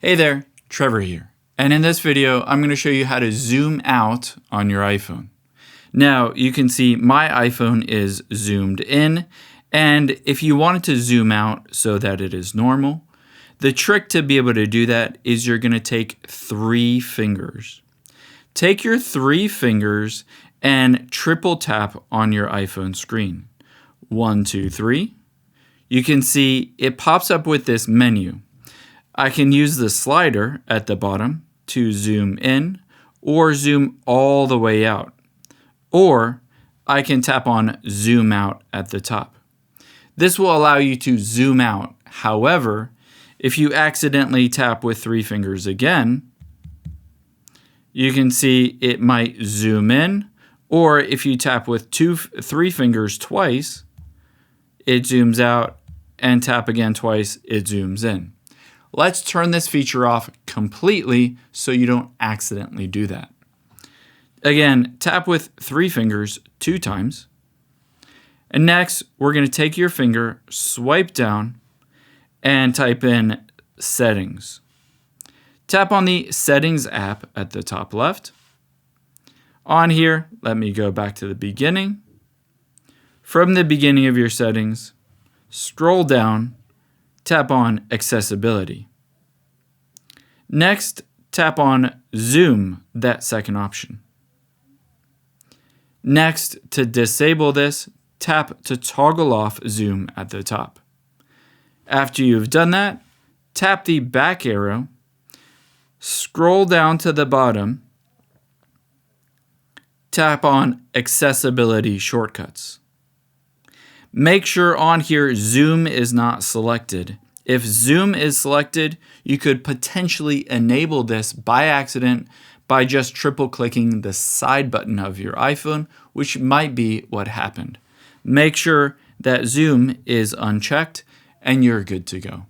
Hey there, Trevor here. And in this video, I'm going to show you how to zoom out on your iPhone. Now, you can see my iPhone is zoomed in, and if you wanted to zoom out so that it is normal, the trick to be able to do that is you're going to take 3 fingers. Take your 3 fingers and triple tap on your iPhone screen. 1, 2, 3. You can see it pops up with this menu. I can use the slider at the bottom to zoom in or zoom all the way out. Or I can tap on zoom out at the top. This will allow you to zoom out. However, if you accidentally tap with 3 fingers again, you can see it might zoom in, or if you tap with 3 fingers twice, it zooms out, and tap again twice, it zooms in. Let's turn this feature off completely so you don't accidentally do that. Again, tap with 3 fingers 2 times. And next, we're going to take your finger, swipe down, and type in Settings. Tap on the Settings app at the top left. On here, let me go back to the beginning. From the beginning of your settings, scroll down, tap on Accessibility. Next, tap on Zoom, that second option. Next, to disable this, tap to toggle off Zoom at the top. After you've done that, tap the back arrow, scroll down to the bottom, tap on Accessibility Shortcuts. Make sure on here Zoom is not selected. If Zoom is selected, you could potentially enable this by accident by just triple clicking the side button of your iPhone, which might be what happened. Make sure that Zoom is unchecked and you're good to go.